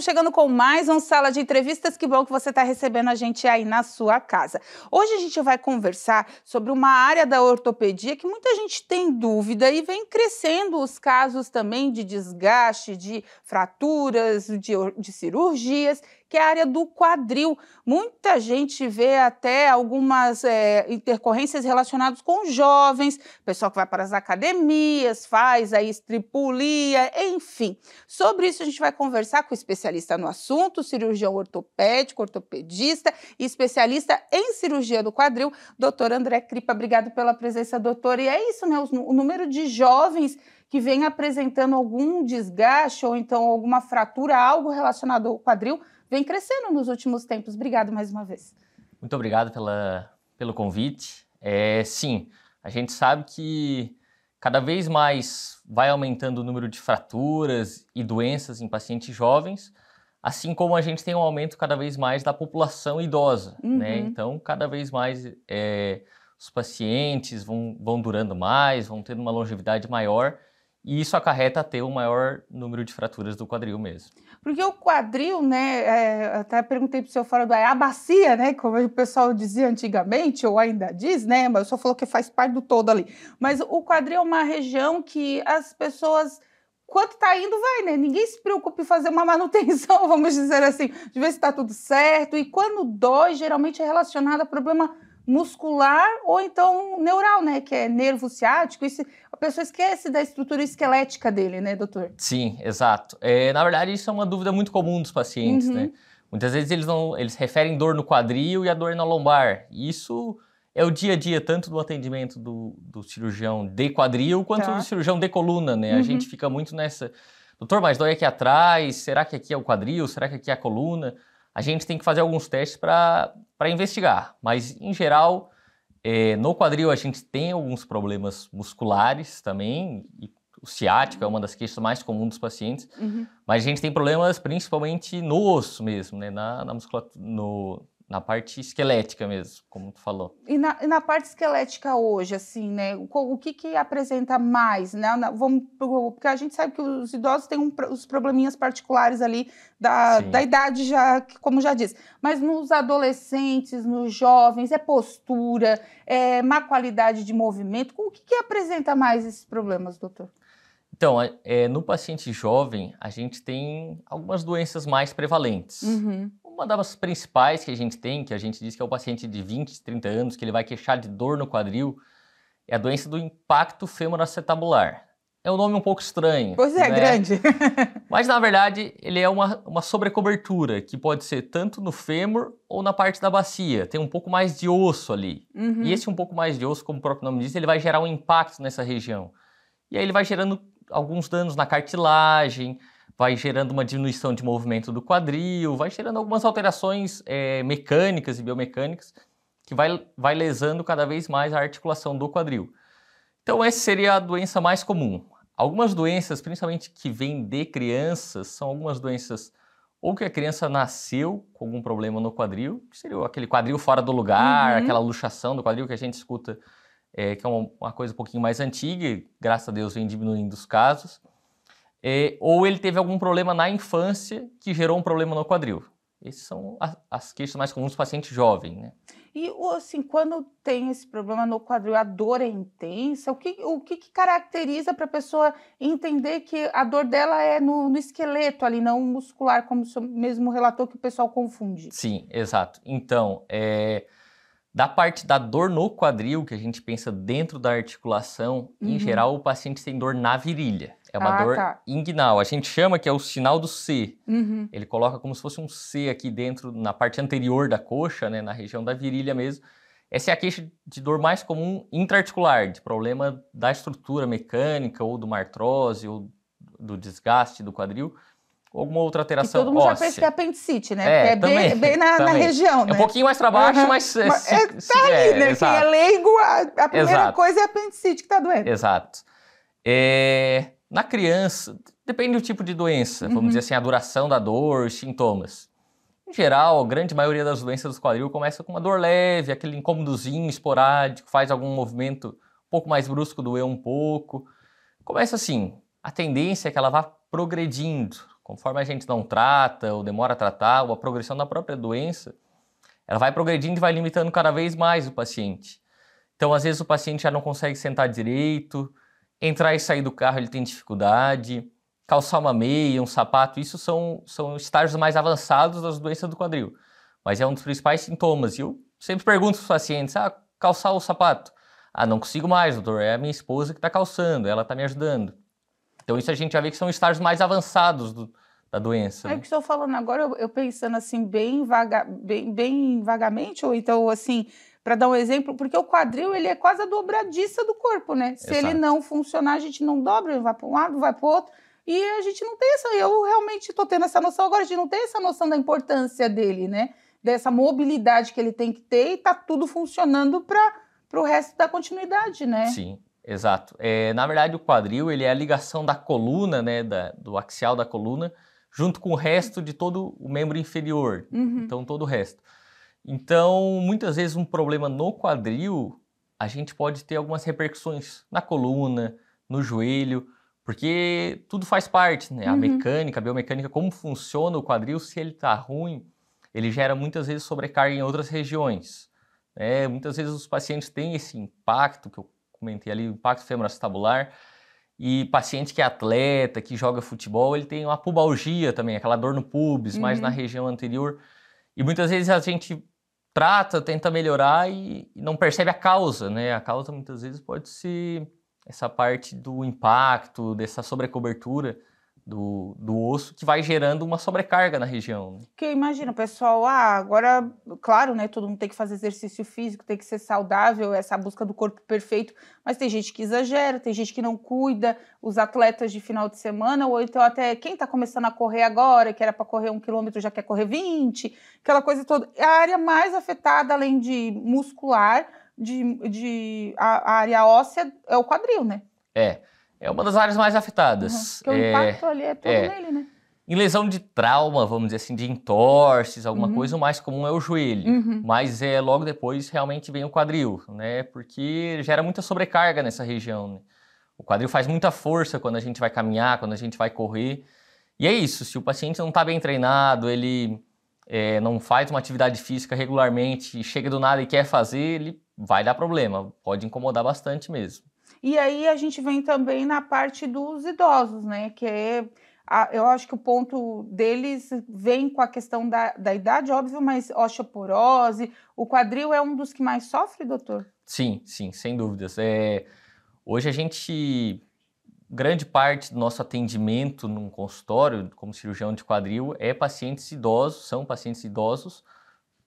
chegando com mais um Sala de Entrevistas. Que bom que você está recebendo a gente aí na sua casa. Hoje a gente vai conversar sobre uma área da ortopedia que muita gente tem dúvida e vem crescendo os casos também de desgaste, de fraturas, de cirurgias, que é a área do quadril. Muita gente vê até algumas intercorrências relacionadas com jovens, pessoal que vai para as academias, faz a estripulia, enfim. Sobre isso a gente vai conversar com o especialista no assunto, cirurgião ortopédico, ortopedista e especialista em cirurgia do quadril, doutor André Cripa. Obrigado pela presença, doutor. E é isso, né? O número de jovens que vem apresentando algum desgaste ou então alguma fratura, algo relacionado ao quadril, vem crescendo nos últimos tempos. Obrigado mais uma vez. Muito obrigado pelo convite. Sim, a gente sabe que cada vez mais vai aumentando o número de fraturas e doenças em pacientes jovens, assim como a gente tem um aumento cada vez mais da população idosa, né? Então, cada vez mais os pacientes vão durando mais, vão tendo uma longevidade maior, e isso acarreta a ter um maior número de fraturas do quadril mesmo. Porque o quadril, né, até perguntei para o senhor fora do ar, a bacia, né, como o pessoal dizia antigamente, ou ainda diz, né, mas o senhor falou que faz parte do todo ali. Mas o quadril é uma região que as pessoas, quando está indo, vai, né? Ninguém se preocupa em fazer uma manutenção, vamos dizer assim, de ver se está tudo certo. E quando dói, geralmente é relacionado a problema muscular ou então neural, né, que é nervo ciático. Isso, a pessoa esquece da estrutura esquelética dele, né, doutor? Sim, exato. Na verdade, isso é uma dúvida muito comum dos pacientes, né? Muitas vezes eles referem dor no quadril e a dor na lombar. Isso é o dia a dia, tanto do atendimento do cirurgião de quadril quanto do cirurgião de coluna, né? A gente fica muito nessa, doutor, mas dói aqui atrás, será que aqui é o quadril, será que aqui é a coluna? A gente tem que fazer alguns testes para investigar, mas em geral, no quadril a gente tem alguns problemas musculares também, e o ciático é uma das queixas mais comuns dos pacientes, mas a gente tem problemas principalmente no osso mesmo, né? Na musculatura, na parte esquelética mesmo, como tu falou. E na parte esquelética hoje, assim, né, o que apresenta mais, né? Porque a gente sabe que os idosos têm os probleminhas particulares ali da idade, já, como já disse. Mas nos adolescentes, nos jovens, é postura, é má qualidade de movimento. O que apresenta mais esses problemas, doutor? Então, no paciente jovem, a gente tem algumas doenças mais prevalentes. Uma das principais que a gente tem, que a gente diz que é o paciente de 20, 30 anos, que ele vai queixar de dor no quadril, é a doença do impacto femoroacetabular. É um nome um pouco estranho. Pois é, né? grande. Mas, na verdade, ele é uma sobrecobertura, que pode ser tanto no fêmur ou na parte da bacia. Tem um pouco mais de osso ali. E esse um pouco mais de osso, como o próprio nome diz, ele vai gerar um impacto nessa região. E aí ele vai gerando alguns danos na cartilagem, vai gerando uma diminuição de movimento do quadril, vai gerando algumas alterações mecânicas e biomecânicas que vai lesando cada vez mais a articulação do quadril. Então essa seria a doença mais comum. Algumas doenças, principalmente que vêm de crianças, são algumas doenças ou que a criança nasceu com algum problema no quadril, que seria aquele quadril fora do lugar, aquela luxação do quadril que a gente escuta, que é uma coisa um pouquinho mais antiga e, graças a Deus, vem diminuindo os casos. Ou ele teve algum problema na infância que gerou um problema no quadril. Essas são as queixas mais comuns do paciente jovem, né? E, assim, quando tem esse problema no quadril, a dor é intensa? O que caracteriza para a pessoa entender que a dor dela é no esqueleto ali, não muscular, como o senhor mesmo relatou que o pessoal confunde? Sim, exato. Então, da parte da dor no quadril, que a gente pensa dentro da articulação, em geral o paciente tem dor na virilha. É uma dor inguinal. A gente chama que é o sinal do C. Ele coloca como se fosse um C aqui dentro, na parte anterior da coxa, né, na região da virilha mesmo. Essa é a queixa de dor mais comum intraarticular, de problema da estrutura mecânica, ou de uma artrose, ou do desgaste do quadril, ou alguma outra alteração óssea. Todo mundo já pensa que é apendicite, né? Porque é bem na região, né? É um pouquinho mais para baixo, mas... tá ali, né? Quem é leigo, a primeira coisa é a apendicite que está doendo. Exato. Na criança, depende do tipo de doença, vamos dizer assim, a duração da dor, os sintomas. Em geral, a grande maioria das doenças do quadril começa com uma dor leve, aquele incômodozinho esporádico, faz algum movimento um pouco mais brusco, doer um pouco. Começa assim, a tendência é que ela vá progredindo, Conforme a gente não trata, ou demora a tratar, ou a progressão da própria doença, ela vai progredindo e vai limitando cada vez mais o paciente. Então, às vezes, o paciente já não consegue sentar direito, entrar e sair do carro ele tem dificuldade, calçar uma meia, um sapato, isso são estágios mais avançados das doenças do quadril. Mas é um dos principais sintomas. E eu sempre pergunto para os pacientes, calçar o sapato? Não consigo mais, doutor, é a minha esposa que está calçando, ela está me ajudando. Então isso a gente já vê que são estágios mais avançados da doença. É o que estou falando agora, eu pensando assim, bem vagamente, ou então assim, para dar um exemplo, porque o quadril ele é quase a dobradiça do corpo, né? Se ele não funcionar, a gente não dobra, ele vai para um lado, vai para o outro, e a gente não tem eu realmente estou tendo essa noção, agora a gente não tem essa noção da importância dele, né? Dessa mobilidade que ele tem que ter e tá tudo funcionando para o resto da continuidade, né? Sim, exato. Na verdade, o quadril ele é a ligação da coluna, né, do axial da coluna, junto com o resto de todo o membro inferior, então todo o resto. Então, muitas vezes um problema no quadril, a gente pode ter algumas repercussões na coluna, no joelho, porque tudo faz parte, né? A mecânica, a biomecânica, como funciona o quadril, se ele está ruim, ele gera muitas vezes sobrecarga em outras regiões. Muitas vezes os pacientes têm esse impacto, que eu comentei ali, o impacto femoroacetabular, e paciente que é atleta, que joga futebol, ele tem uma pubalgia também, aquela dor no pubis, mais na região anterior. E muitas vezes a gente trata, tenta melhorar e não percebe a causa, né? A causa muitas vezes pode ser essa parte do impacto, dessa sobrecobertura do osso que vai gerando uma sobrecarga na região. Porque imagina, pessoal, agora, claro, né, todo mundo tem que fazer exercício físico, tem que ser saudável, essa busca do corpo perfeito, mas tem gente que exagera, tem gente que não cuida, os atletas de final de semana, ou então até quem está começando a correr agora, que era para correr 1 quilômetro, já quer correr 20, aquela coisa toda. A área mais afetada, além de muscular, a área óssea é o quadril, né? É uma das áreas mais afetadas. Porque o impacto ali é todo nele, né? Em lesão de trauma, vamos dizer assim, de entorses, alguma coisa, o mais comum é o joelho. Mas logo depois realmente vem o quadril, né? Porque gera muita sobrecarga nessa região, né? O quadril faz muita força quando a gente vai caminhar, quando a gente vai correr. E é isso, se o paciente não está bem treinado, ele não faz uma atividade física regularmente, chega do nada e quer fazer, ele vai dar problema, pode incomodar bastante mesmo. E aí a gente vem também na parte dos idosos, né? Que eu acho que o ponto deles vem com a questão da idade, óbvio, mas osteoporose, o quadril é um dos que mais sofre, doutor? Sim, sem dúvidas. Hoje grande parte do nosso atendimento num consultório, como cirurgião de quadril, são pacientes idosos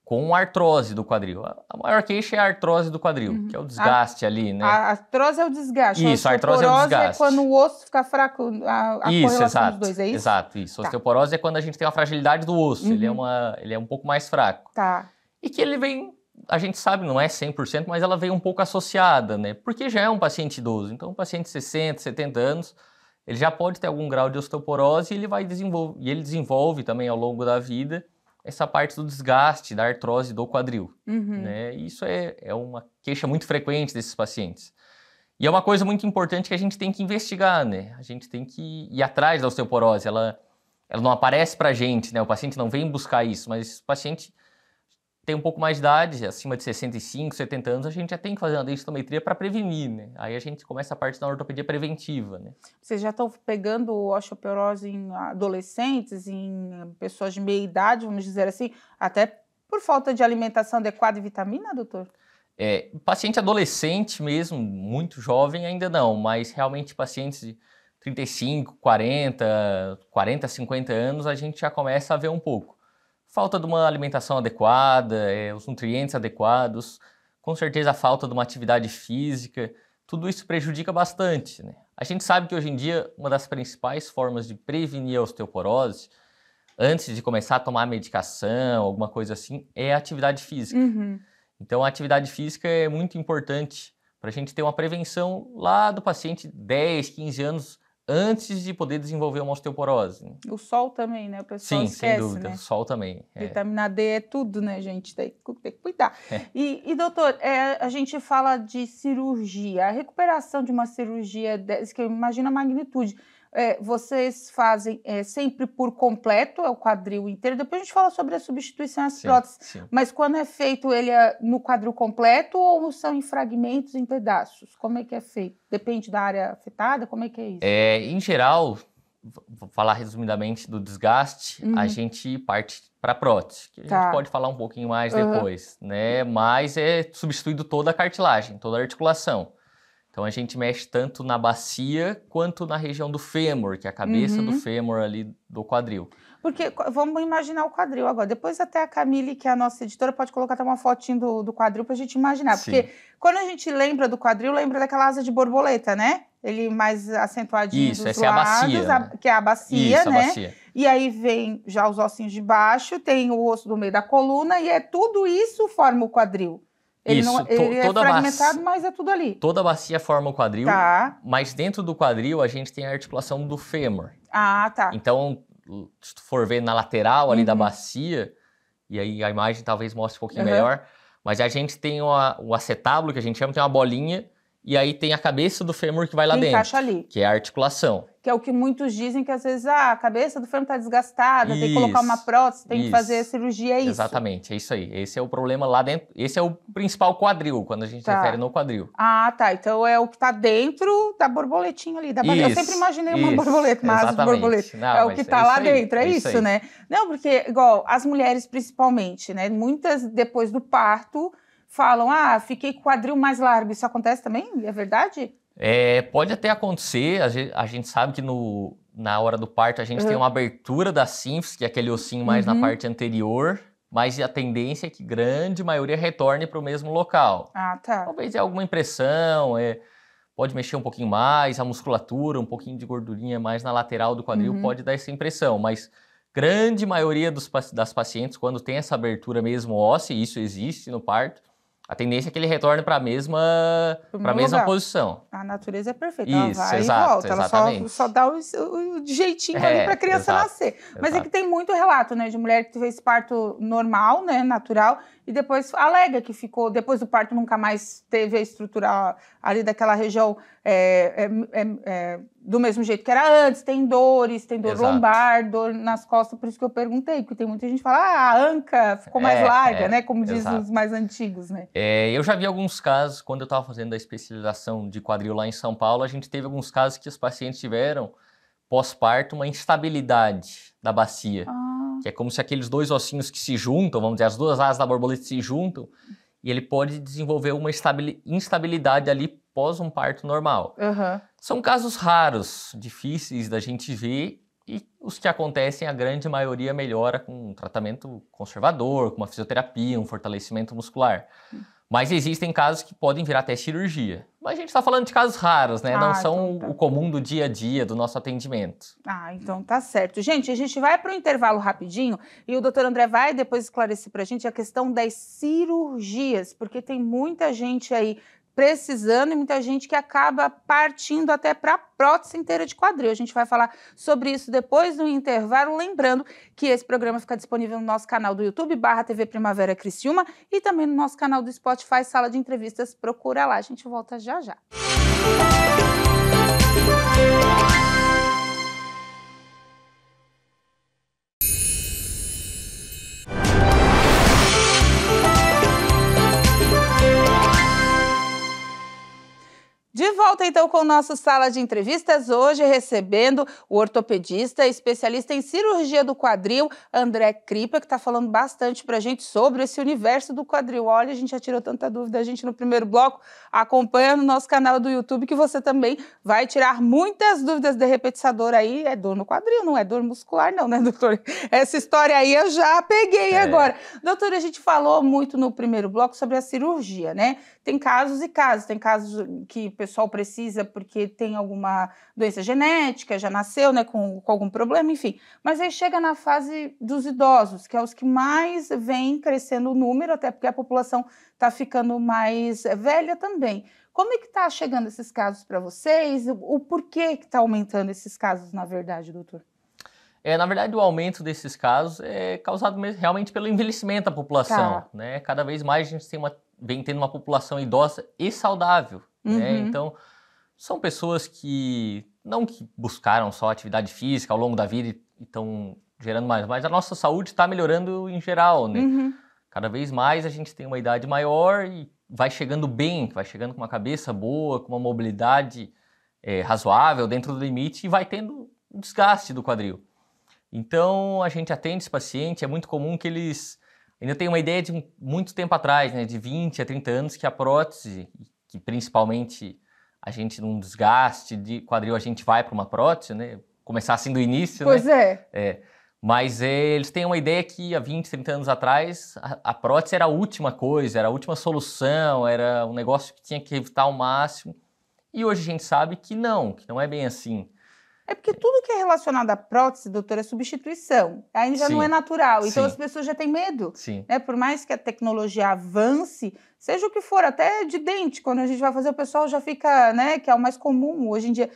com artrose do quadril. A maior queixa é a artrose do quadril, que é o desgaste ali, né? A artrose é o desgaste. Isso, a artrose é o desgaste. É quando o osso fica fraco, a correlação dos dois, é isso? Exato, isso. A osteoporose é quando a gente tem uma fragilidade do osso, ele é um pouco mais fraco. Tá. E que ele vem, a gente sabe, não é 100%, mas ela vem um pouco associada, né? Porque já é um paciente idoso. Então, um paciente de 60, 70 anos, ele já pode ter algum grau de osteoporose e ele desenvolve também ao longo da vida essa parte do desgaste, da artrose do quadril. Né? E isso é uma queixa muito frequente desses pacientes. E é uma coisa muito importante que a gente tem que investigar, né? A gente tem que ir atrás da osteoporose. Ela não aparece pra gente, né? O paciente não vem buscar isso, mas o paciente tem um pouco mais de idade, acima de 65, 70 anos, a gente já tem que fazer uma densitometria para prevenir, né? Aí a gente começa a parte da ortopedia preventiva, né? Vocês já estão pegando osteoporose em adolescentes, em pessoas de meia idade, vamos dizer assim, até por falta de alimentação adequada e vitamina, doutor? Paciente adolescente mesmo, muito jovem ainda não, mas realmente pacientes de 35, 40, 50 anos, a gente já começa a ver um pouco. Falta de uma alimentação adequada, os nutrientes adequados, com certeza a falta de uma atividade física, tudo isso prejudica bastante, né? A gente sabe que hoje em dia uma das principais formas de prevenir a osteoporose, antes de começar a tomar medicação, alguma coisa assim, é a atividade física. Então a atividade física é muito importante para a gente ter uma prevenção lá do paciente 10, 15 anos antes de poder desenvolver uma osteoporose. O sol também, né? O pessoal esquece, sem dúvida, né? O sol também. Vitamina D é tudo, né, gente? Tem que cuidar. E doutor, a gente fala de cirurgia. A recuperação de uma cirurgia, que eu imagino a magnitude, vocês fazem sempre por completo, é o quadril inteiro? Depois a gente fala sobre a substituição às próteses. Sim. Mas quando é feito ele no quadril completo ou são em fragmentos, em pedaços? Como é que é feito? Depende da área afetada? Como é que é isso? Em geral, vou falar resumidamente do desgaste, a gente parte para prótese, que a gente pode falar um pouquinho mais depois, né? Mas é substituído toda a cartilagem, toda a articulação. Então a gente mexe tanto na bacia quanto na região do fêmur, que é a cabeça do fêmur ali do quadril. Porque vamos imaginar o quadril agora. Depois até a Camille, que é a nossa editora, pode colocar até uma fotinho do quadril para a gente imaginar. Sim. Porque quando a gente lembra do quadril, lembra daquela asa de borboleta, né? Ele mais acentuadinho Isso, dos essa lados, é a bacia, que é a bacia, isso, né? A bacia. E aí vem já os ossinhos de baixo, tem o osso do meio da coluna, e tudo isso forma o quadril. Ele é fragmentado, mas é tudo ali. Toda a bacia forma o quadril, mas dentro do quadril a gente tem a articulação do fêmur. Então, se tu for ver na lateral ali da bacia, e aí a imagem talvez mostre um pouquinho melhor, mas a gente tem o acetábulo, que a gente chama, tem uma bolinha, e aí tem a cabeça do fêmur que vai lá dentro, encaixa ali. Que é a articulação. Que é o que muitos dizem, que às vezes a cabeça do fêmur está desgastada, tem que colocar uma prótese, tem que fazer a cirurgia, é isso? Exatamente, é isso aí. Esse é o problema lá dentro, esse é o principal quadril, quando a gente refere no quadril. Então é o que está dentro da borboletinha ali. Eu sempre imaginei uma borboleta, uma asa de borboleta. Não, é o que está lá dentro, é isso, né? Não, porque, igual, as mulheres principalmente, né? Muitas, depois do parto, falam, fiquei com o quadril mais largo. Isso acontece também? É verdade? Pode até acontecer, a gente sabe que na hora do parto a gente tem uma abertura da sínfise, que é aquele ossinho mais na parte anterior, mas a tendência é que grande maioria retorne para o mesmo local. Talvez é alguma impressão, pode mexer um pouquinho mais, a musculatura, um pouquinho de gordurinha mais na lateral do quadril pode dar essa impressão, mas grande maioria das pacientes, quando tem essa abertura mesmo óssea, e isso existe no parto, a tendência é que ele retorne para a mesma posição. A natureza é perfeita, isso, ela vai exato, e volta, exatamente. Ela só dá o jeitinho ali para a criança nascer. Mas é que tem muito relato, né, de mulher que fez parto normal, né, natural, e depois alega que ficou, depois do parto nunca mais teve a estrutura ali daquela região do mesmo jeito que era antes, tem dor lombar, dor nas costas, por isso que eu perguntei, porque tem muita gente que fala, a anca ficou mais larga, né, como dizem os mais antigos, né. Eu já vi alguns casos, quando eu estava fazendo a especialização de quadril lá em São Paulo, a gente teve alguns casos que os pacientes tiveram pós-parto uma instabilidade da bacia, que é como se aqueles dois ossinhos que se juntam, vamos dizer, as duas asas da borboleta se juntam, e ele pode desenvolver uma instabilidade ali pós um parto normal. São casos raros, difíceis da gente ver, e os que acontecem, a grande maioria melhora com um tratamento conservador, com uma fisioterapia, um fortalecimento muscular. Mas existem casos que podem virar até cirurgia. Mas a gente está falando de casos raros, né? Não são o comum do dia a dia do nosso atendimento. Então tá certo. Gente, a gente vai para o intervalo rapidinho e o doutor André vai depois esclarecer para a gente a questão das cirurgias, porque tem muita gente aí precisando e muita gente que acaba partindo até para a prótese inteira de quadril. A gente vai falar sobre isso depois do intervalo, lembrando que esse programa fica disponível no nosso canal do YouTube, /TV Primavera Criciúma, e também no nosso canal do Spotify, Sala de Entrevistas, procura lá. A gente volta já já. De volta, então, com o nosso Sala de Entrevistas, hoje recebendo o ortopedista, especialista em cirurgia do quadril, André Kripa, que está falando bastante para a gente sobre esse universo do quadril. Olha, a gente já tirou tanta dúvida, a gente no primeiro bloco, acompanha no nosso canal do YouTube, que você também vai tirar muitas dúvidas de repetidor aí. É dor no quadril, não é dor muscular não, né, doutor? Essa história aí eu já peguei agora. Doutor, a gente falou muito no primeiro bloco sobre a cirurgia, né? Tem casos e casos, tem casos que o pessoal precisa porque tem alguma doença genética, já nasceu, né, com algum problema, enfim. Mas aí chega na fase dos idosos, que é os que mais vem crescendo o número, até porque a população está ficando mais velha também. Como é que está chegando esses casos para vocês? O porquê que está aumentando esses casos, na verdade, doutor? Na verdade, o aumento desses casos é causado realmente pelo envelhecimento da população, né? Cada vez mais a gente vem tendo uma população idosa e saudável, né? Então, são pessoas que não que buscaram só atividade física ao longo da vida e estão gerando mais, mas a nossa saúde está melhorando em geral, né? Cada vez mais a gente tem uma idade maior e vai chegando bem, vai chegando com uma cabeça boa, com uma mobilidade razoável, dentro do limite, e vai tendo um desgaste do quadril. Então, a gente atende esse paciente, é muito comum que eles ainda tenham uma ideia de muito tempo atrás, né, de 20 a 30 anos, que a prótese, que principalmente a gente num desgaste de quadril, a gente vai para uma prótese, né, começar assim do início, pois né? Mas eles têm uma ideia que há 20, 30 anos atrás a prótese era a última coisa, era a última solução, era um negócio que tinha que evitar ao máximo. E hoje a gente sabe que não é bem assim. É porque tudo que é relacionado à prótese, doutor, é substituição. Aí já não é natural. Então as pessoas já têm medo. Né? Por mais que a tecnologia avance, seja o que for, até de dente, quando a gente vai fazer, o pessoal já fica, né, que é o mais comum hoje em dia,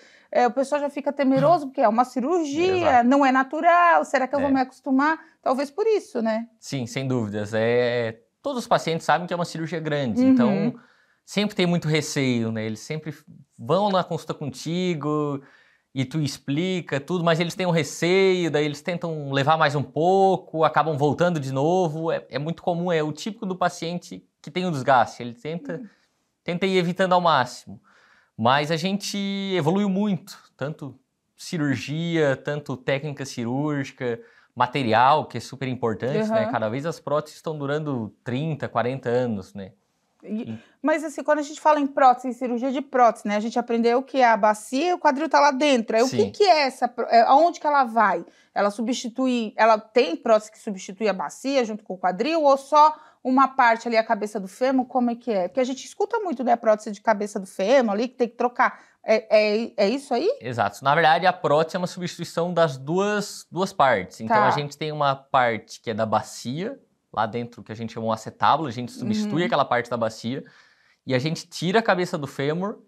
o pessoal já fica temeroso, porque é uma cirurgia, não é natural, será que eu vou me acostumar? Talvez por isso, né? Sim, sem dúvidas. Todos os pacientes sabem que é uma cirurgia grande, então sempre tem muito receio, né? Eles sempre vão na consulta contigo e tu explica tudo, mas eles têm um receio, daí eles tentam levar mais um pouco, acabam voltando de novo. É muito comum, é o típico do paciente que tem um desgaste, ele tenta ir evitando ao máximo. Mas a gente evoluiu muito, tanto cirurgia, tanto técnica cirúrgica, material, que é super importante, né? Cada vez as próteses estão durando 30, 40 anos, né? Mas assim, quando a gente fala em prótese, em cirurgia de prótese, né? A gente aprendeu que a bacia e o quadril tá lá dentro. Aí o que é essa? Aonde que ela vai? Ela substitui, ela tem prótese que substitui a bacia junto com o quadril ou só uma parte ali, a cabeça do fêmur? Como é que é? Porque a gente escuta muito, né, a prótese de cabeça do fêmur ali, que tem que trocar. É isso aí? Exato. Na verdade, a prótese é uma substituição das duas partes. Então, a gente tem uma parte que é da bacia, lá dentro, que a gente chama um acetábulo, a gente substitui aquela parte da bacia e a gente tira a cabeça do fêmur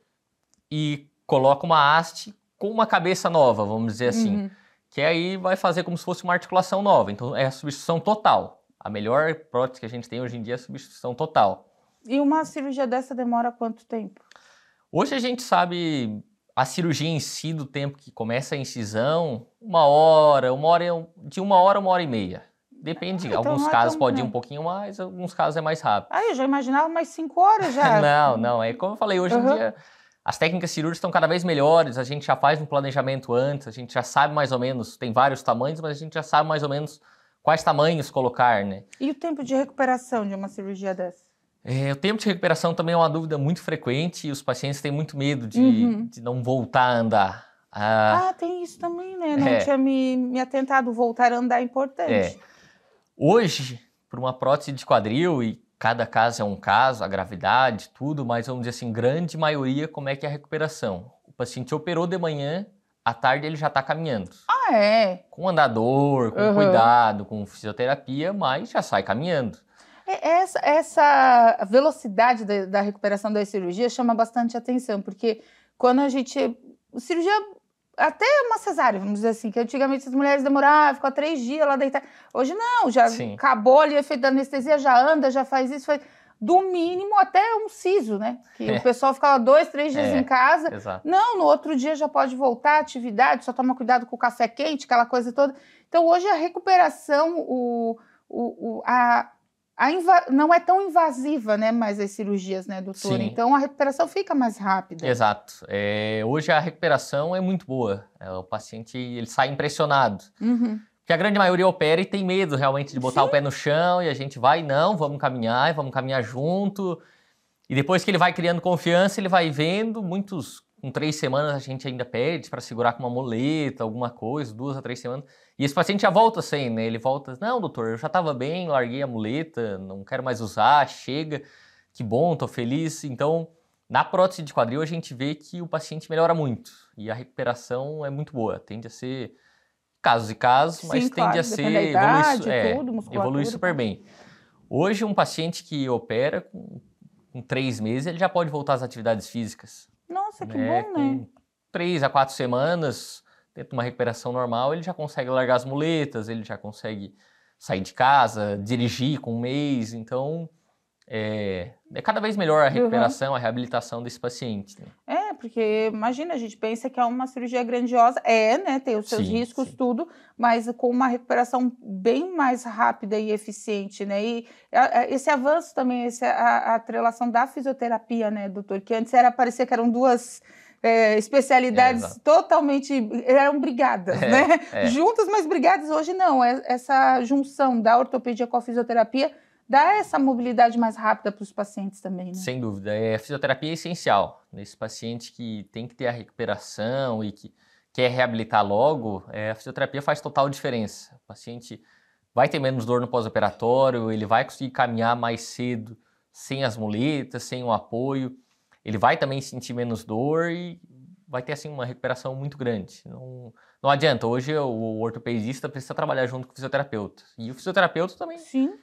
e coloca uma haste com uma cabeça nova, vamos dizer assim. Que aí vai fazer como se fosse uma articulação nova. Então, é a substituição total. A melhor prótese que a gente tem hoje em dia é a substituição total. E uma cirurgia dessa demora quanto tempo? Hoje a gente sabe a cirurgia em si, do tempo que começa a incisão, de 1 hora e meia. Depende, então alguns casos pode ir um pouquinho mais, alguns casos é mais rápido. Eu já imaginava mais 5 horas já. Não, é como eu falei, hoje em dia as técnicas cirúrgicas estão cada vez melhores, a gente já faz um planejamento antes, a gente já sabe mais ou menos, tem vários tamanhos, mas a gente já sabe mais ou menos quais tamanhos colocar, né? E o tempo de recuperação de uma cirurgia dessa? O tempo de recuperação também é uma dúvida muito frequente e os pacientes têm muito medo de não voltar a andar. Tem isso também, né? Não tinha me atentado, voltar a andar é importante. Hoje, por uma prótese de quadril, e cada caso é um caso, a gravidade, tudo, mas vamos dizer assim, grande maioria, como é que é a recuperação? O paciente operou de manhã, à tarde ele já está caminhando. Com andador, com cuidado, com fisioterapia, mas já sai caminhando. Essa velocidade da recuperação das cirurgias chama bastante atenção, porque quando a gente... Cirurgia, até uma cesárea, vamos dizer assim, que antigamente as mulheres demoravam, ficou 3 dias lá deitada. Hoje não, já acabou ali o efeito da anestesia, já anda, já faz isso, do mínimo até um siso, né? Que o pessoal ficava 2, 3 dias em casa. Não, no outro dia já pode voltar à atividade, só toma cuidado com o café quente, aquela coisa toda. Então hoje a recuperação, não é tão invasiva, né, mais as cirurgias, né, doutor? Então a recuperação fica mais rápida. Exato. Hoje a recuperação é muito boa. O paciente ele sai impressionado. Porque a grande maioria opera e tem medo realmente de botar o pé no chão e a gente vai, vamos caminhar junto. E depois que ele vai criando confiança, ele vai vendo, muitos com 3 semanas a gente ainda pede para segurar com uma muleta, alguma coisa, 2 a 3 semanas. E esse paciente já volta sem, né? Ele volta, não, doutor, eu já estava bem, larguei a muleta, não quero mais usar, chega, que bom, tô feliz. Então, na prótese de quadril a gente vê que o paciente melhora muito e a recuperação é muito boa. Tende a ser casos e casos, mas tende a ser, evolui super bem. Hoje um paciente que opera com 3 meses, ele já pode voltar às atividades físicas. Nossa, que bom, né? Com 3 a 4 semanas, dentro de uma recuperação normal, ele já consegue largar as muletas, ele já consegue sair de casa, dirigir com 1 mês. Então, é cada vez melhor a recuperação, a reabilitação desse paciente. Né? porque imagina, a gente pensa que é uma cirurgia grandiosa, né, tem os seus riscos, tudo, mas com uma recuperação bem mais rápida e eficiente, né, e esse avanço também, a atrelação da fisioterapia, né, doutor, que antes parecia que eram duas especialidades totalmente, eram brigadas, né, juntas, mas brigadas. Hoje não, essa junção da ortopedia com a fisioterapia dá essa mobilidade mais rápida para os pacientes também, né? Sem dúvida, a fisioterapia é essencial nesse paciente que tem que ter a recuperação e que quer reabilitar logo, a fisioterapia faz total diferença. O paciente vai ter menos dor no pós-operatório, ele vai conseguir caminhar mais cedo, sem as muletas, sem o apoio, ele vai também sentir menos dor e vai ter assim uma recuperação muito grande. Não adianta, hoje o ortopedista precisa trabalhar junto com o fisioterapeuta. E o fisioterapeuta também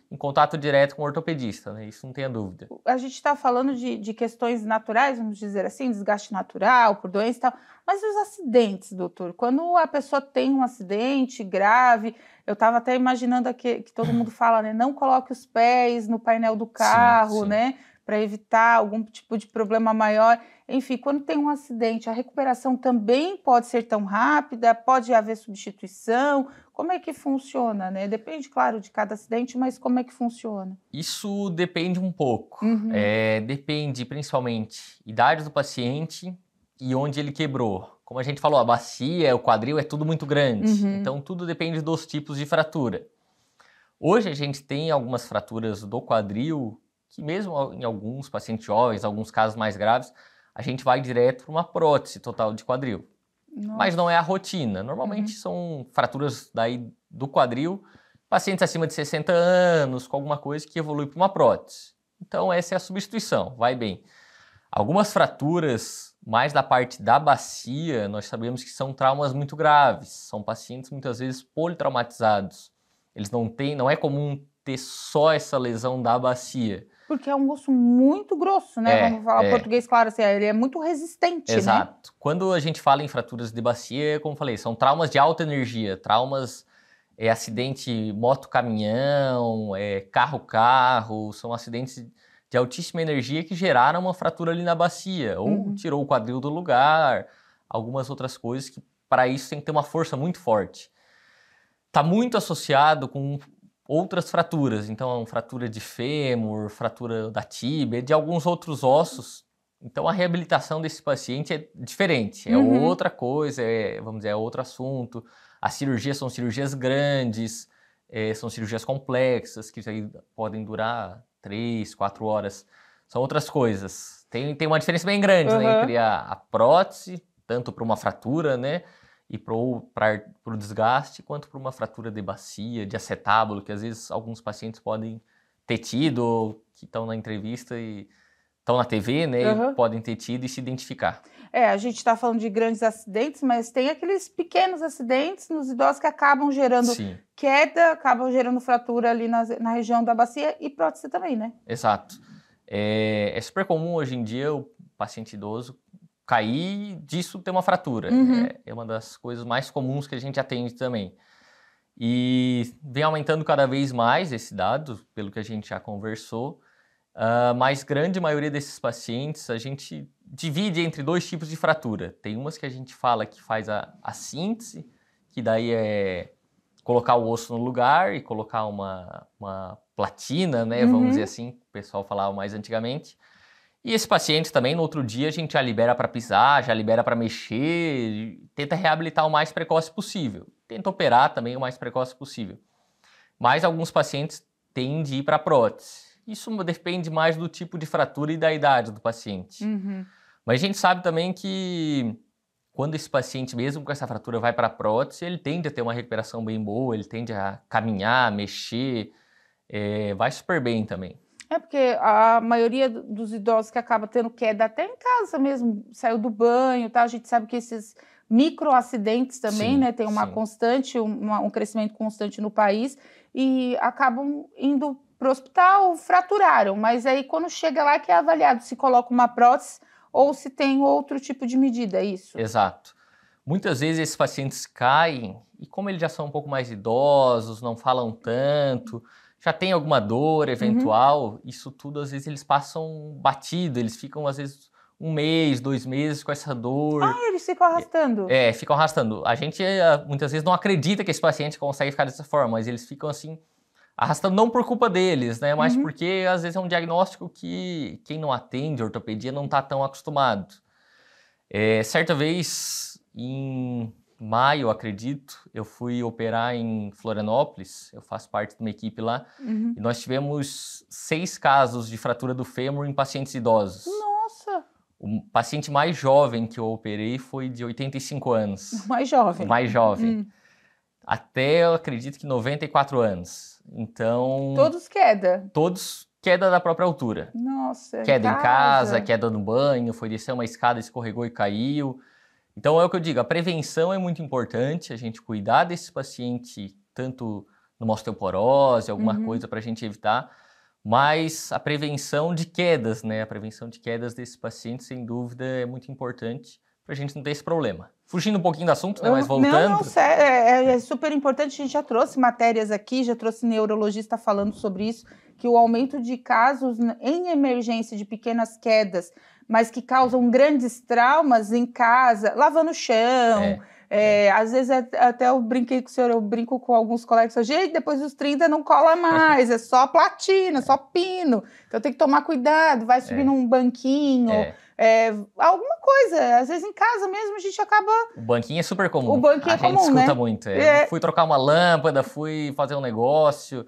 em contato direto com o ortopedista, né? Isso não tenha dúvida. A gente está falando de questões naturais, vamos dizer assim, desgaste natural, por doença e tal. Mas e os acidentes, doutor? Quando a pessoa tem um acidente grave, eu estava até imaginando que todo mundo fala, né? Não coloque os pés no painel do carro, né? Para evitar algum tipo de problema maior. Enfim, quando tem um acidente, a recuperação também pode ser tão rápida, pode haver substituição. Como é que funciona, né? Depende, claro, de cada acidente, mas como é que funciona? Isso depende um pouco. Depende principalmente idade do paciente e onde ele quebrou. Como a gente falou, a bacia, o quadril é tudo muito grande. Então, tudo depende dos tipos de fratura. Hoje, a gente tem algumas fraturas do quadril que mesmo em alguns pacientes jovens, alguns casos mais graves, a gente vai direto para uma prótese total de quadril. Nossa. Mas não é a rotina. Normalmente são fraturas daí do quadril, pacientes acima de 60 anos, com alguma coisa que evolui para uma prótese. Então essa é a substituição, vai bem. Algumas fraturas mais da parte da bacia, nós sabemos que são traumas muito graves. São pacientes muitas vezes politraumatizados. Eles não é comum ter só essa lesão da bacia. Porque é um osso muito grosso, né? Vamos falar português claro, assim, ele é muito resistente, Exato. Né? Quando a gente fala em fraturas de bacia, como falei, são traumas de alta energia, traumas, acidente moto-caminhão, carro-carro, são acidentes de altíssima energia que geraram uma fratura ali na bacia, ou tirou o quadril do lugar, algumas outras coisas que para isso tem que ter uma força muito forte. Está muito associado com outras fraturas, então fratura de fêmur, fratura da tíbia, de alguns outros ossos. Então a reabilitação desse paciente é diferente, é outra coisa, vamos dizer, é outro assunto. As cirurgias são cirurgias grandes, são cirurgias complexas, que aí podem durar 3, 4 horas. São outras coisas. Tem uma diferença bem grande, né, entre a prótese, tanto para uma fratura, né, e para o desgaste, quanto para uma fratura de bacia, de acetábulo, que às vezes alguns pacientes podem ter tido, ou que estão na entrevista e estão na TV, né, e podem ter tido e se identificar. A gente está falando de grandes acidentes, mas tem aqueles pequenos acidentes nos idosos que acabam gerando queda, acabam gerando fratura ali na região da bacia e prótese também, né? Exato. É super comum hoje em dia o paciente idoso cair e disso ter uma fratura. É uma das coisas mais comuns que a gente atende também. E vem aumentando cada vez mais esse dado, pelo que a gente já conversou, mas grande maioria desses pacientes a gente divide entre 2 tipos de fratura. Tem umas que a gente fala que faz a síntese, que daí é colocar o osso no lugar e colocar uma platina, né, vamos dizer assim, o pessoal falava mais antigamente. E esse paciente também, no outro dia, a gente já libera para pisar, já libera para mexer, tenta reabilitar o mais precoce possível. Tenta operar também o mais precoce possível. Mas alguns pacientes tendem de ir para prótese. Isso depende mais do tipo de fratura e da idade do paciente. Mas a gente sabe também que quando esse paciente, mesmo com essa fratura, vai para prótese, ele tende a ter uma recuperação bem boa, ele tende a caminhar, mexer, vai super bem também. Porque a maioria dos idosos que acaba tendo queda até em casa mesmo, saiu do banho, tá? A gente sabe que esses microacidentes também, né, tem uma constante, um crescimento constante no país e acabam indo para o hospital, fraturaram, mas aí quando chega lá que é avaliado se coloca uma prótese ou se tem outro tipo de medida, é isso? Exato. Muitas vezes esses pacientes caem e como eles já são um pouco mais idosos, não falam tanto, já tem alguma dor eventual, isso tudo às vezes eles passam batido, eles ficam às vezes um mês, 2 meses com essa dor. Ah, eles ficam arrastando? Ficam arrastando. A gente muitas vezes não acredita que esse paciente consegue ficar dessa forma, mas eles ficam assim, arrastando não por culpa deles, né? Mas porque às vezes é um diagnóstico que quem não atende ortopedia não está tão acostumado. Certa vez, em maio, acredito, eu fui operar em Florianópolis, eu faço parte de uma equipe lá, e nós tivemos 6 casos de fratura do fêmur em pacientes idosos. Nossa! O paciente mais jovem que eu operei foi de 85 anos. Mais jovem. O mais jovem. Até, eu acredito que 94 anos. Então... Todos queda? Todos queda da própria altura. Nossa, queda em casa, queda no banho, foi descer uma escada, escorregou e caiu. Então é o que eu digo, a prevenção é muito importante, a gente cuidar desse paciente, tanto numa osteoporose, alguma coisa para a gente evitar, mas a prevenção de quedas, né? A prevenção de quedas desse paciente, sem dúvida, é muito importante para a gente não ter esse problema. Fugindo um pouquinho do assunto, né? Mas voltando... Não, sério, é super importante, a gente já trouxe matérias aqui, já trouxe neurologista falando sobre isso, que o aumento de casos em emergência de pequenas quedas, mas que causam grandes traumas em casa, lavando o chão. Às vezes até eu brinquei com o senhor, eu brinco com alguns colegas, gente, depois dos 30 não cola mais, é só platina, ssó pino. Então tem que tomar cuidado, vai subir num banquinho, alguma coisa. Às vezes em casa mesmo a gente acaba... O banquinho é super comum. O banquinho é comum, né? A gente escuta muito. Fui trocar uma lâmpada, fui fazer um negócio...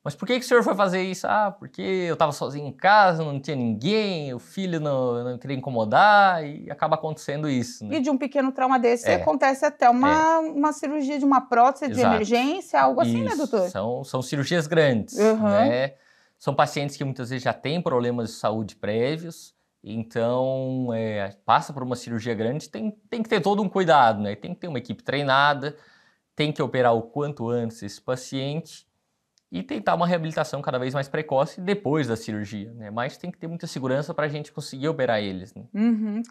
Mas por que o senhor foi fazer isso? Ah, porque eu estava sozinho em casa, não tinha ninguém, o filho não queria incomodar e acaba acontecendo isso. Né? E de um pequeno trauma desse acontece até uma cirurgia de uma prótese de emergência, algo assim, né, doutor? São cirurgias grandes, né? São pacientes que muitas vezes já têm problemas de saúde prévios, então passa por uma cirurgia grande, tem que ter todo um cuidado, né? Tem que ter uma equipe treinada, tem que operar o quanto antes esse paciente, e tentar uma reabilitação cada vez mais precoce depois da cirurgia, né? Mas tem que ter muita segurança para a gente conseguir operar eles, né?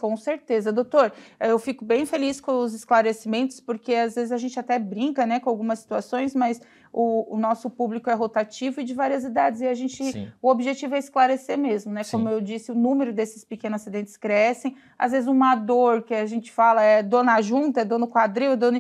Com certeza. Doutor, eu fico bem feliz com os esclarecimentos, porque às vezes a gente até brinca, né, com algumas situações, mas o nosso público é rotativo e de várias idades, e o objetivo é esclarecer mesmo, né? Como eu disse, o número desses pequenos acidentes crescem, às vezes uma dor que a gente fala é dor na junta, é dor no quadril, é dor...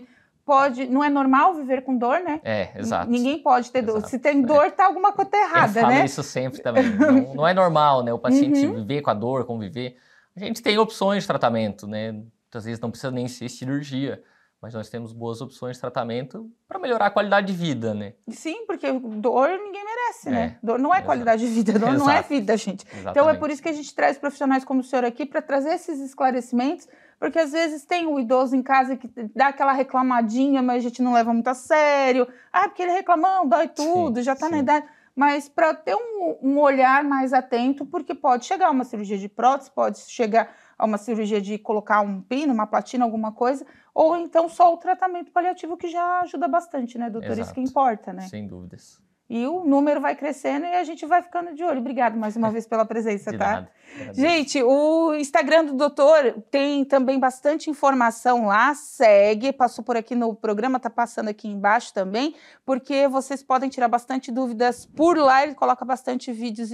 não é normal viver com dor, né? Exato. Ninguém pode ter dor. Se tem dor, tá alguma coisa errada, né? Eu falo né? isso sempre também. Não é normal, né? O paciente viver com a dor, conviver. A gente tem opções de tratamento, né? Muitas vezes não precisa nem ser cirurgia, mas nós temos boas opções de tratamento para melhorar a qualidade de vida, né? Sim, porque dor ninguém merece, né? Dor não é qualidade de vida, dor não é vida, gente. Exatamente. Então é por isso que a gente traz profissionais como o senhor aqui para trazer esses esclarecimentos, porque às vezes tem um idoso em casa que dá aquela reclamadinha, mas a gente não leva muito a sério. Ah, porque ele reclamou, dói tudo, já está na idade. Mas para ter um olhar mais atento, porque pode chegar a uma cirurgia de prótese, pode chegar a uma cirurgia de colocar um pino, uma platina, alguma coisa, ou então só o tratamento paliativo, que já ajuda bastante, né, doutor? Isso que importa, né? Sem dúvidas. E o número vai crescendo e a gente vai ficando de olho. Obrigado mais uma vez pela presença, tá? Nada. Gente, o Instagram do doutor tem também bastante informação lá, segue, passou por aqui no programa, tá passando aqui embaixo também, porque vocês podem tirar bastante dúvidas por lá, ele coloca bastante vídeos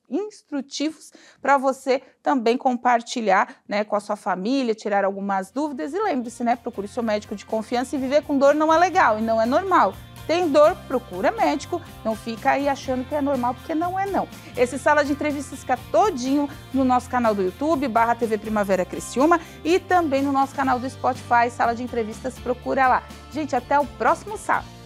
instrutivos para você também compartilhar, né, com a sua família, tirar algumas dúvidas e lembre-se, né, procure seu médico de confiança, e viver com dor não é legal e não é normal. Tem dor, procura médico, não fica aí achando que é normal, porque não é não. Esse Sala de Entrevistas fica todinho no nosso canal do YouTube, /TV Primavera Criciúma, e também no nosso canal do Spotify, Sala de Entrevistas, procura lá. Gente, até o próximo sábado.